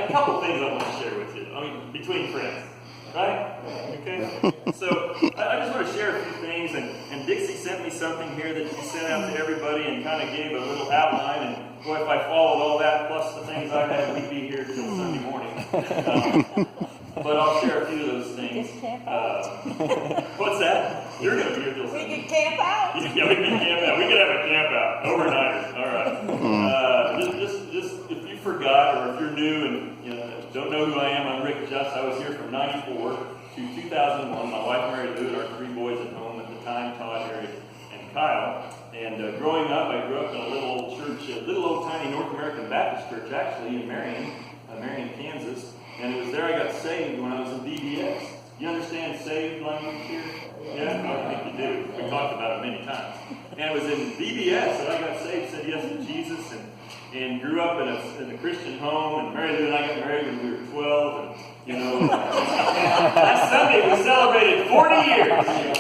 a couple things I want to share with you. I mean, between friends. Right? Okay? So, I just want to share a few things, and Dixie sent me something here that she sent out to everybody and kind of gave a little outline, and boy, if I followed all that plus the things I had, we'd be here till Sunday morning. But I'll share a few of those things. What's that? You're going to be here till Sunday. We can camp out. Yeah, we can camp out. We could have a camp out. Overnighters. All right. Just if you forgot or if you're new and don't know who I am, I'm Rick Just. I was here from 94 to 2001. My wife, Mary Lou, and our 3 boys at home at the time, Todd, Harry, and Kyle. And growing up, I grew up in a little old church, a little old tiny North American Baptist church, actually, in Marion, Kansas. And it was there I got saved when I was in VBS. You understand saved language here? Yeah, I think you do. We talked about it many times. And it was in VBS that I got saved, said yes to Jesus, and grew up in a Christian home. And Mary Lou and I got married when we were 12. And, last Sunday we celebrated 40 years. 40 years.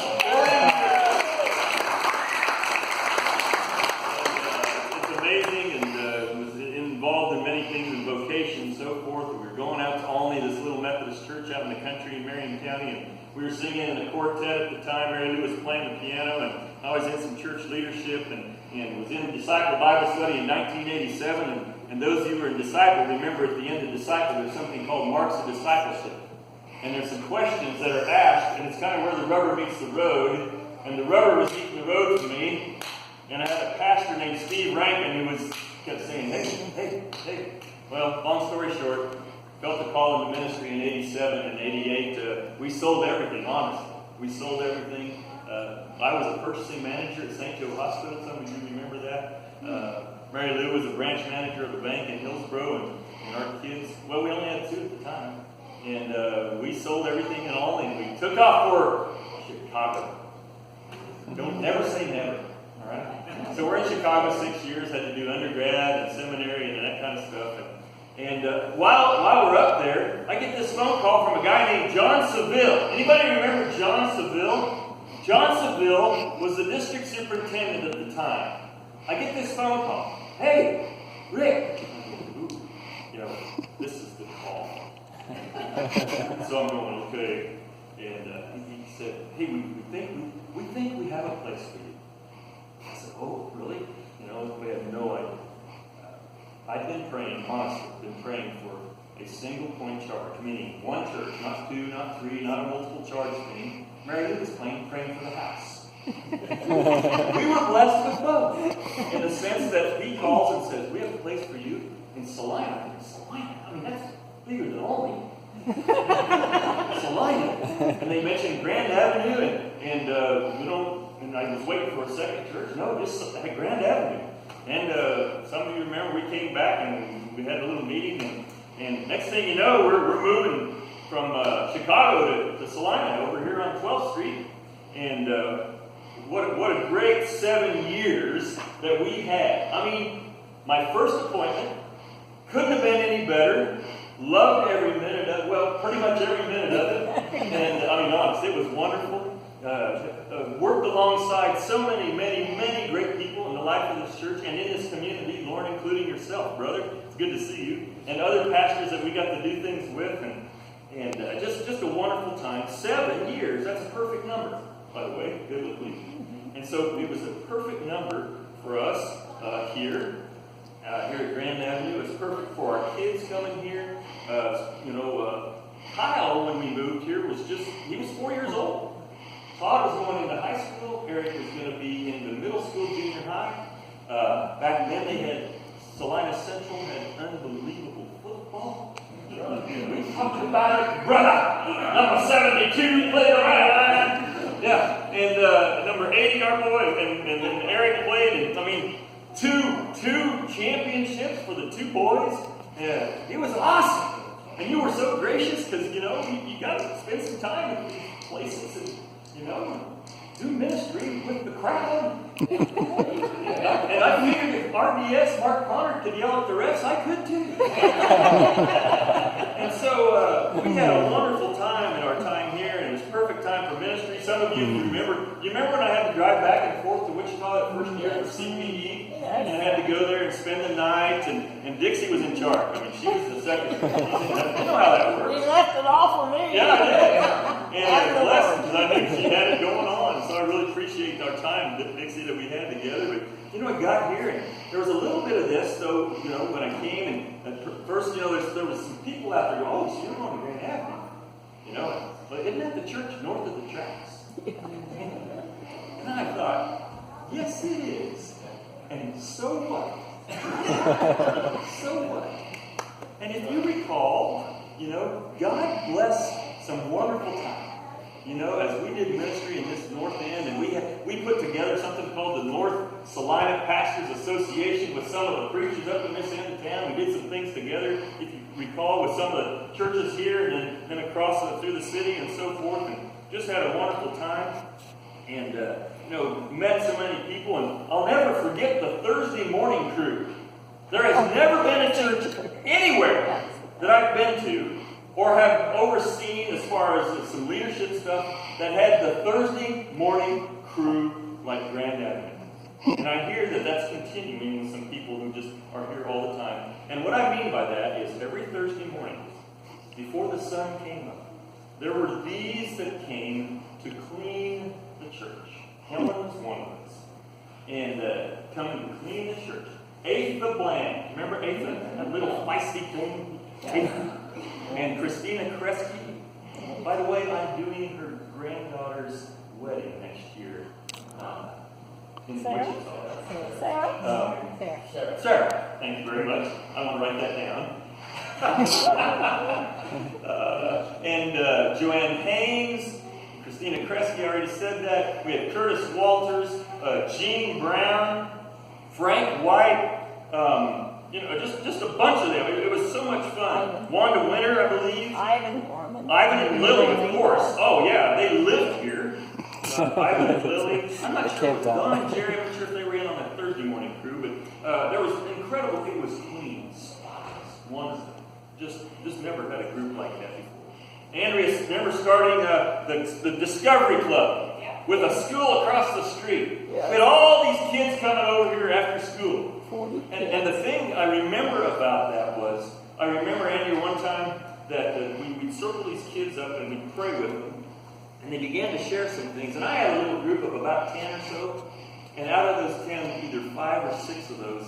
It's amazing, and was involved in many things in vocation and so forth. And we were going out to Olney, this little Methodist church out in the country in Marion County, and we were singing in a quartet at the time. Mary Lou was playing the piano, and I was in some church leadership and was in Disciple Bible Study in 1987. And those of you who are in Disciple, remember at the end of Disciple, there's something called Marks of Discipleship. And there's some questions that are asked, and it's kind of where the rubber meets the road. And the rubber was meeting the road for me. And I had a pastor named Steve Rankin who kept saying, hey. Well, long story short, felt the call into ministry in 87 and 88. We sold everything, honestly. We sold everything. I was a purchasing manager at St. Joe Hospital. Some of you remember that. Mary Lou was a branch manager of the bank in Hillsboro, and our kids, well, we only had 2 at the time. And we sold everything and all, and we took off for Chicago. Don't never say never, all right? So we're in Chicago 6 years, had to do undergrad and seminary and that kind of stuff. And while we're up there, I get this phone call from a guy named John Seville. Anybody remember John Seville? John Seville was the district superintendent at the time. I get this phone call. Hey, Rick. This is the call. So I'm going, okay. And he said, hey, we think we have a place for you. I said, oh, really? We had no idea. I'd been praying, honestly, for a single point charge, meaning one church, not 2, not 3, not a multiple charge thing. Mary Lou was praying for the house. We were blessed with both, in the sense that he calls and says, we have a place for you in Salina. Salina? I mean, that's bigger than Olney. Salina. And they mentioned Grand Avenue, and I was waiting for a second church. No, just Grand Avenue. And some of you remember we came back and we had a little meeting, and next thing you know, we're moving from Chicago to Salina over here on 12th Street. And what a great 7 years that we had. I mean, my first appointment couldn't have been any better. Loved every minute of it. Well, pretty much every minute of it. And I mean, honest, it was wonderful. Worked alongside so many great people in the life of this church and in this community, Lord, including yourself, brother. It's good to see you. And other pastors that we got to do things with. And just a wonderful time. 7 years, that's a perfect number, by the way, biblically. And so it was a perfect number for us here at Grand Avenue. It's perfect for our kids coming here. Kyle, when we moved here, he was 4 years old. Todd was going into high school. Eric was going to be in the middle school, junior high. Back then, Salina Central had unbelievable football. We talked about it, brother. Number 72 played on the line. Yeah, and number 80, our boy, and then Eric played. And I mean, two championships for the 2 boys. Yeah, it was awesome. And you were so gracious because you got to spend some time at these places and do ministry with the crowd. And I figured if RDS, Mark Connor, could yell at the refs, I could too. And so we had a wonderful time in our time here, and it was perfect time for ministry. Some of you remember when I had to drive back and forth to Wichita that first year for CPE, and I had to go there and spend the night, and and Dixie was in charge. I mean, she was the second. You know how that works. You left it all for me. Yeah, I did. And I blessed because I knew she had it going on. So I really appreciate our time, Dixie, that we had together. But I got here and there was a little bit of this. So when I came and at first, there was some people out there going, "Oh, so you're on Grand Avenue," But isn't that the church north of the tracks? And I thought, yes, it is. And so what? So what? And if you recall, God blessed some wonderful time. As we did ministry in this North End, and we put together something called the North Salina Pastors Association with some of the preachers up in this end of town. We did some things together, if you recall, with some of the churches here and then across through the city and so forth, and just had a wonderful time. And, met so many people, and I'll never forget the Thursday morning crew. There has never been a church anywhere that I've been to or have overseen as far as some leadership stuff that had the Thursday morning crew like Grand Avenue. And I hear that that's continuing with some people who just are here all the time. And what I mean by that is every Thursday morning, before the sun came up, there were these that came to clean the church. Helen was one of us. And coming to clean the church. Atha Bland. Remember Atha? That little feisty thing? And Christina Kresge. By the way, I'm doing her granddaughter's wedding next year. In Wichita. Sarah. Thank you very much. I want to write that down. And Joanne Haynes. Christina Kresge, I already said that. We had Curtis Walters, Gene Brown, Frank White, just a bunch of them. It was so much fun. Wanda Winter, I believe. Ivan Norman. Ivan and Lily, of course. Oh, yeah, they lived here. Ivan and Lily. I'm not sure if Don and Jerry, I'm not sure if they were in on that Thursday morning crew, but there was incredible. It was clean, spotless, wonderful. Just never had a group like that before. Andrea, remember starting the Discovery Club with a school across the street. Yeah. We had all these kids coming over here after school. And the thing I remember about that was, I remember, Andrea, one time that we'd circle these kids up and we'd pray with them. And they began to share some things. And I had a little group of about 10 or so. And out of those 10, either 5 or 6 of those,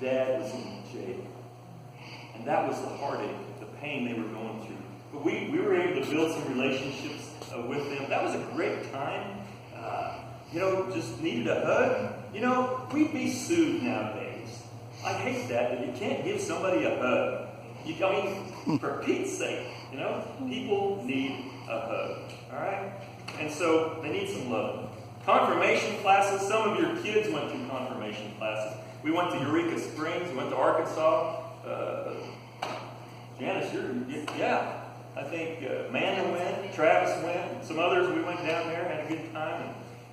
Dad was in jail. And that was the heartache, the pain they were going through. But we were able to build some relationships with them. That was a great time. Just needed a hug. We'd be sued nowadays. I hate that you can't give somebody a hug. For Pete's sake, people need a hug. All right? And so they need some love. Confirmation classes. Some of your kids went through confirmation classes. We went to Eureka Springs. We went to Arkansas. Janice, yeah. I think Amanda went, Travis went, some others. We went down there, had a good time.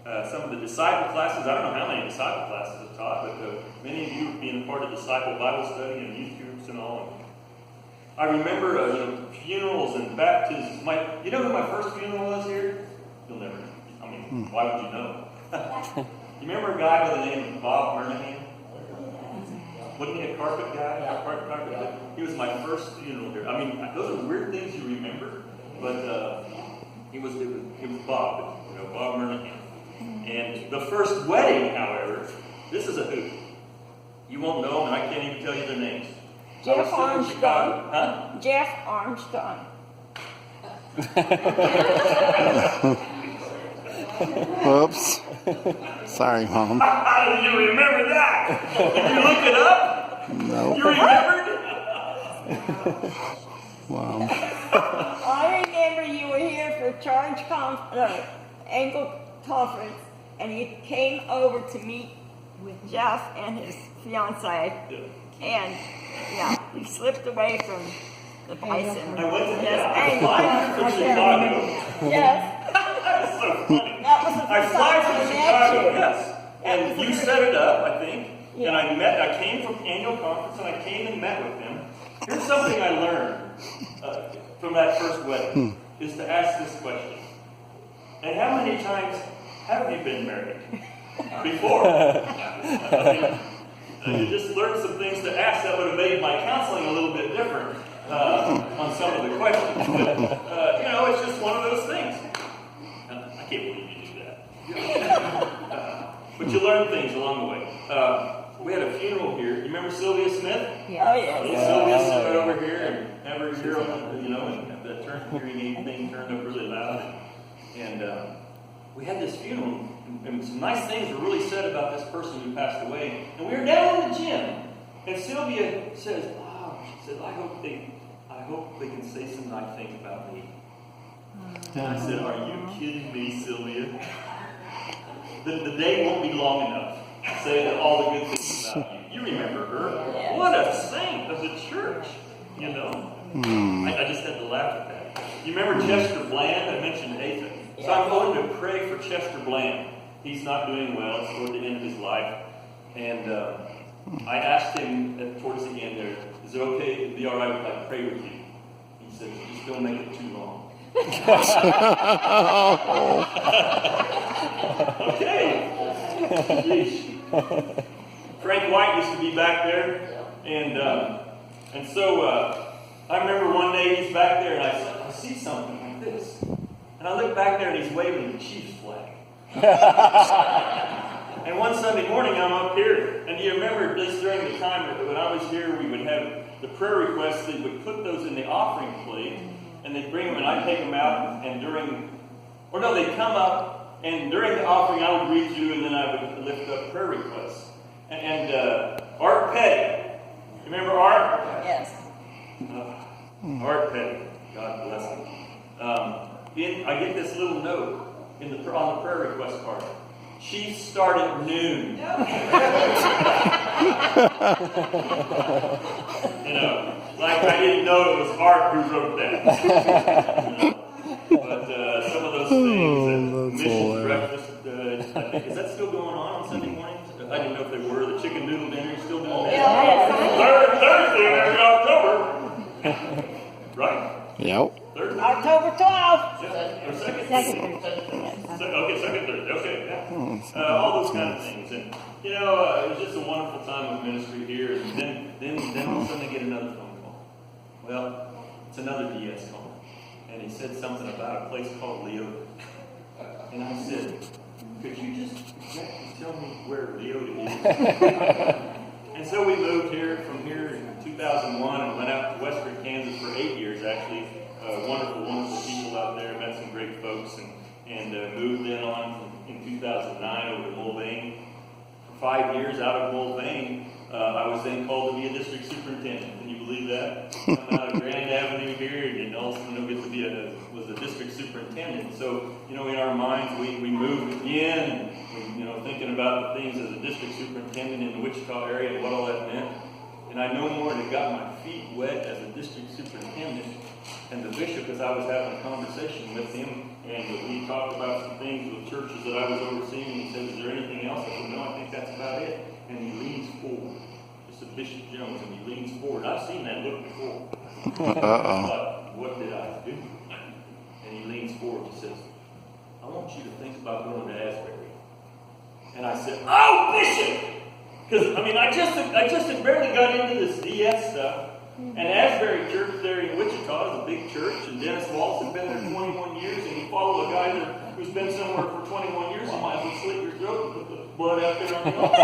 And some of the disciple classes, I don't know how many disciple classes I've taught, but many of you being a part of disciple Bible study and youth groups and all. I remember funerals and baptisms. You know who my first funeral was here? You'll never know. Why would you know? You remember a guy by the name of Bob Murnahan? Wasn't he a carpet guy? Carpet guy? He was my first funeral here. Those are weird things you remember, but it was Bob, Bob Murnahan. And the first wedding, however, this is a hoot. You won't know them, and I can't even tell you their names. Jeff Armstrong. Huh? Jeff Armstrong. Whoops. Sorry, Mom. How did you remember that? Did you look it up? No. You remembered? Wow. I remember you were here for Angle Conference, and you came over to meet with Jeff and his fiancée, and you slipped away from the bison. I went to Yes, from Chicago. Yes. That's so funny. That was the I first fly time from I Chicago, met you. yes. And you set it up, I think. Yeah. And I came from annual conference and I came and met with them. Here's something I learned from that first wedding, is to ask this question. And how many times have you been married? Before? You just learned some things to ask that would have made my counseling a little bit different on some of the questions. But, you know, it's just one of those things. I can't believe you do that. But you learn things along the way. We had a funeral here. You remember Sylvia Smith? Yeah. Oh, yeah. Little Sylvia sit right over here and have her ear on, you know, and have that hearing aid thing turned up really loud. And we had this funeral, and some nice things were really said about this person who passed away. And we were down in the gym, and Sylvia says, "Wow," she said, I hope they can say some nice things about me." And I said, "Are you kidding me, Sylvia? The day won't be long enough to say all the good things about you." You remember her. Yes. What a saint of the church, you know. I just had to laugh at that. You remember Chester Bland? I mentioned Athan. So I'm going to pray for Chester Bland. He's not doing well. It's toward the end of his life. And I asked him towards the end there, "Is it okay? It'd be all right if I pray with you?" He said, "Just don't make it too long." Okay. Yeesh. Frank White used to be back there, and so I remember one day he's back there, and I said, "I see something like this," and I look back there, and he's waving the Chiefs flag. And one Sunday morning, I'm up here, and do you remember this during the time when I was here, we would have the prayer requests. They would put those in the offering plate, and they'd bring them, and I'd take them out, and they'd come up, and during the offering, I would read you, and then I would lift up prayer requests. And Art Petty, remember Art? Yes. Art Petty, God bless him. I get this little note on the prayer request card. Chiefs start at noon. You know, like I didn't know it was Art who wrote that. But some of those things, mission breakfast, I think, is that still going on Sunday mornings? I didn't know if they were. The chicken noodle dinner is still doing that. Yeah. Thursday every October. Right? Yep. Thursday? October 12th. Or second? Second. Okay, second Thursday. Okay, yeah. All those kind of things. And, you know, it was just a wonderful time of ministry here. And then all of a sudden I get another phone call. Well, it's another DS call. And he said something about a place called Leota. And I said, "Could you just exactly tell me where Leota is?" And so we moved from here in 2001 and went out to Western Kansas for 8 years, actually. Wonderful, wonderful people out there. Met some great folks, and moved then on in 2009 over to Mulvane. For 5 years out of Mulvane, I was then called to be a district superintendent. Can you believe that? Coming out of Grand Avenue here, and also get to be was a district superintendent. So, you know, in our minds, we moved again, and, you know, thinking about the things as a district superintendent in the Wichita area and what all that meant. And I no more had got my feet wet as a district superintendent. And the bishop, as I was having a conversation with him, and we talked about some things with churches that I was overseeing, and he said, "Is there anything else?" I said, "No, I think that's about it." And he leans forward. It's a Bishop Jones, and he leans forward. I've seen that look before. I thought, what did I do? And he leans forward. He says, "I want you to think about going to Asbury." And I said, "Oh, Bishop!" Because, I mean, I just had barely got into this DS stuff. And Asbury Church there in Wichita is a big church, and Dennis Walls had been there 21 years, and you follow a guy who's been somewhere for 21 years, you might as well slit your throat and put the blood out there on the altar.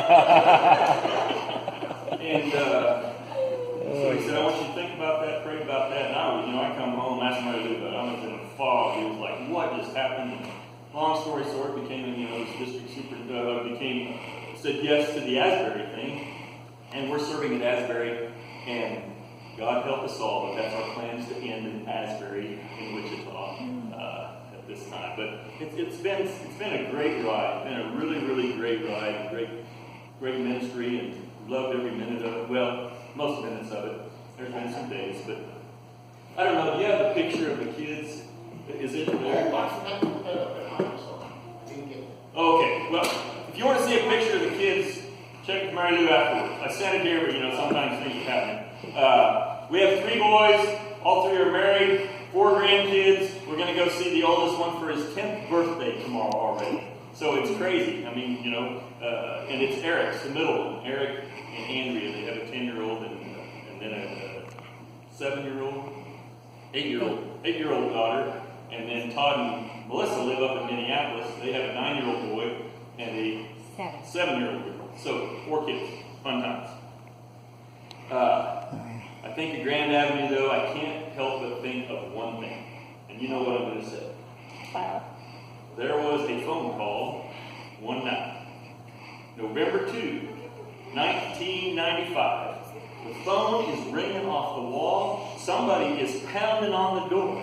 And so he said, "I want you to think about that, pray about that." And I come home, asked my to do that. I was in a fog. It was like, what just happened? And long story short, became, this district super, said yes to the Asbury thing, and we're serving at Asbury, and God help us all, but that's our plans to end in Asbury in Wichita at this time. But it's been a great ride. It's been a really, really great ride, great ministry, and loved every minute of it. Well, most minutes of it. There's been some days, but I don't know. Do you have a picture of the kids? Is it there? Okay. Well, if you want to see a picture of the kids, check with Mary Lou afterwards. I sent it here, but sometimes things happen. We have 3 boys. All 3 are married. 4 grandkids. We're going to go see the oldest one for his 10th birthday tomorrow already. So it's crazy. I mean, and it's Eric's, the middle one. Eric and Andrea, they have a 10-year-old and then a 7-year-old, 8-year-old daughter. And then Todd and Melissa live up in Minneapolis. They have a 9-year-old boy and a 7-year-old girl. So 4 kids. Fun times. I think at Grand Avenue, though, I can't help but think of one thing. And you know what I'm going to say. There was a phone call one night, November 2, 1995. The phone is ringing off the wall. Somebody is pounding on the door.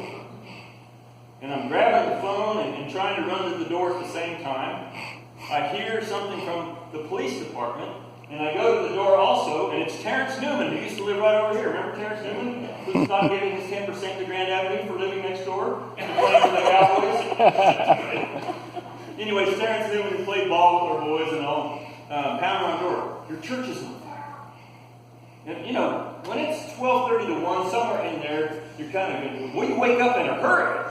And I'm grabbing the phone and trying to run to the door at the same time. I hear something from the police department, and I go to the door also, and it's Terrence Newman, who used to live right over here. Remember Terrence Newman? Who stopped giving his 10% to Grand Avenue for living next door and playing for the Cowboys? Anyways, Terrence Newman, who played ball with our boys and all, pounding on the door. Your church is on fire. And when it's 12:30 to 1, somewhere in there, you're kind of, well, you wake up in a hurry.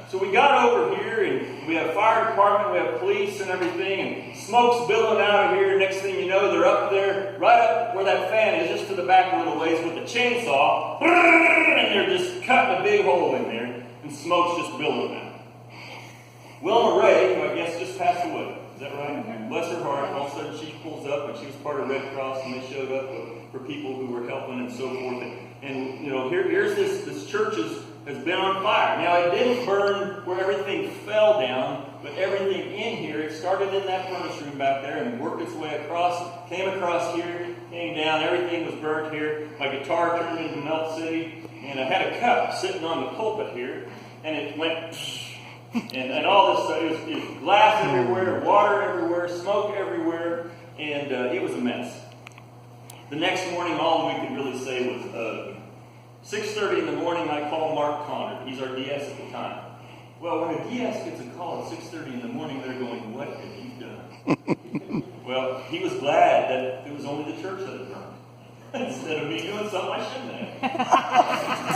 So we got over here, and we have fire department, we have police and everything, and smoke's billowing out of here. Next thing you know, they're up there, right up where that fan is, just to the back a little ways with the chainsaw, and they're just cutting a big hole in there, and smoke's just billowing out. Wilma Ray, who I guess just passed away, is that right? Bless her heart. All of a sudden she pulls up, and she was part of Red Cross, and they showed up for people who were helping and so forth. And here's this church has been on fire. Now, it didn't burn where everything fell down, but everything in here, it started in that furnace room back there and worked its way across, came across here, came down, everything was burnt here. My guitar turned into Melt City, and I had a cup sitting on the pulpit here, and it went, and all this stuff, it was glass everywhere, water everywhere, smoke everywhere, and it was a mess. The next morning, all we could really say was, 6:30 in the morning, I call Mark Connor. He's our DS at the time. Well, when a DS gets a call at 6:30 in the morning, they're going, what have you done? Well, he was glad that it was only the church that had burned. Instead of me doing something I shouldn't have.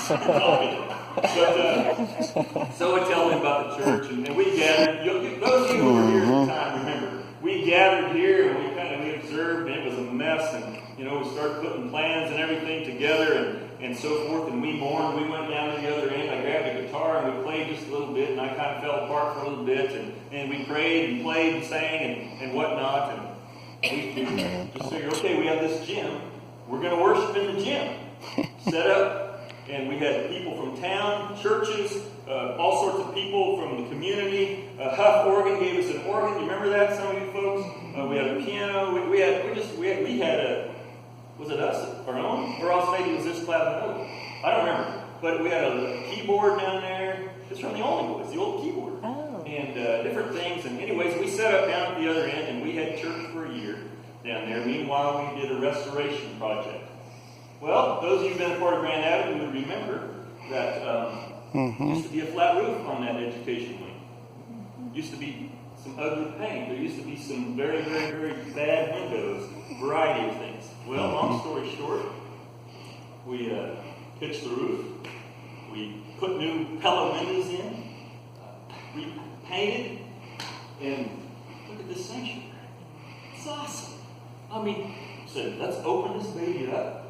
So I tell him about the church, and we gathered. Those of you who were here at the time, remember, we gathered here, and we observed, and it was a mess, and we started putting plans and everything together, and so forth, and we mourned. We went down to the other end. I grabbed a guitar, and we played just a little bit, and I kind of fell apart for a little bit, and we prayed and played and sang and whatnot, and we just figured, okay, we have this gym. We're going to worship in the gym. Set up, and we had people from town, churches, all sorts of people from the community. Huff Organ gave us an organ. You remember that, some of you folks? We had a piano. We had a, was it us, our own? Or else maybe it was this cloud and oak. I don't remember. But we had a keyboard down there. It's from the Only Boys, the old keyboard. Oh. And different things. And anyways, we set up down at the other end, and we had church for a year down there. Meanwhile, we did a restoration project. Well, those of you who've been a part of Grand Avenue would remember that used to be a flat roof on that education wing. Used to be some ugly paint. There used to be some very, very, very bad windows. Variety of things. Well, long story short, we pitched the roof. We put new Pella windows in. Repainted. And look at this sanctuary. It's awesome. I mean, said, let's open this baby up.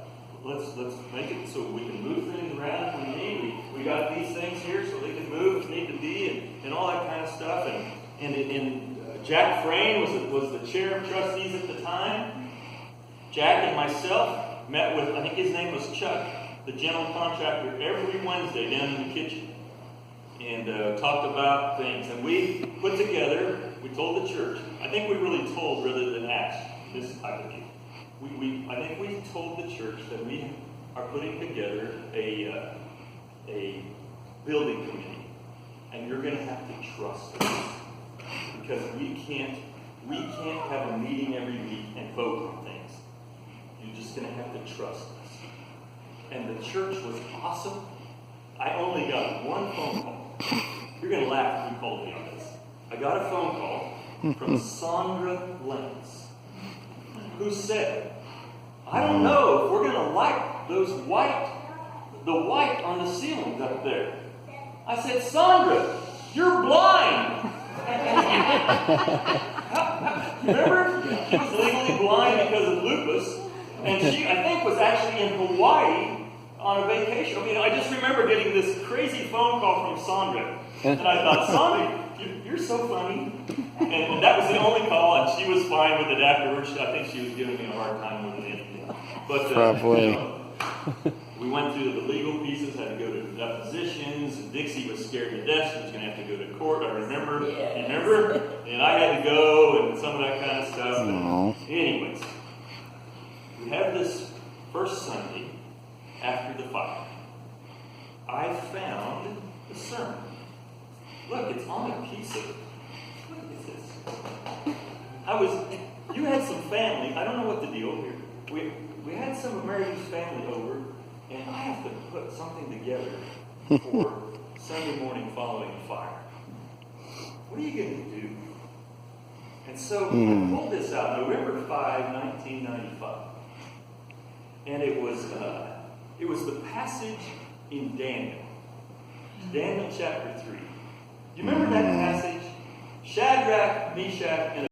Let's make it so we can move things around if we need. We got these things here so they can move if need to be, and all that kind of stuff. And Jack Frayne was the chair of trustees at the time. Jack and myself met with, I think his name was Chuck, the general contractor, every Wednesday down in the kitchen, and talked about things. And we put together, we told the church, I think we really told rather than asked this type of thing. I think we told the church that we are putting together a building committee, and you're going to have to trust us, because we can't have a meeting every week and vote on things. You're just going to have to trust us. And the church was awesome. I only got one phone call. You're going to laugh if we called me on this. I got a phone call from Sandra Lenz, who said, I don't know if we're going to like the white on the ceilings up there. I said, Sandra, you're blind. Remember? She was legally blind because of lupus, and she, I think, was actually in Hawaii on a vacation. I mean, I just remember getting this crazy phone call from Sandra, and I thought, Sandra, you're so funny. And that was the only call, and she was fine with it afterwards. I think she was giving me a hard time more than anything. But Probably. you know, we went through the legal pieces, had to go to depositions, and Dixie was scared to death. She was going to have to go to court. I remember. Yes. Remember? And I had to go, and some of that kind of stuff. Aw. Anyways, we have this first Sunday after the fire. I found the sermon. Look, it's on a piece of. Look at this. You had some family. I don't know what the deal here. We had some of Mary's family over, and I have to put something together for Sunday morning following the fire. What are you going to do? And so I pulled this out, November 5, 1995. And it was the passage in Daniel. Daniel chapter 3. Do you remember that passage? Shadrach, Meshach, and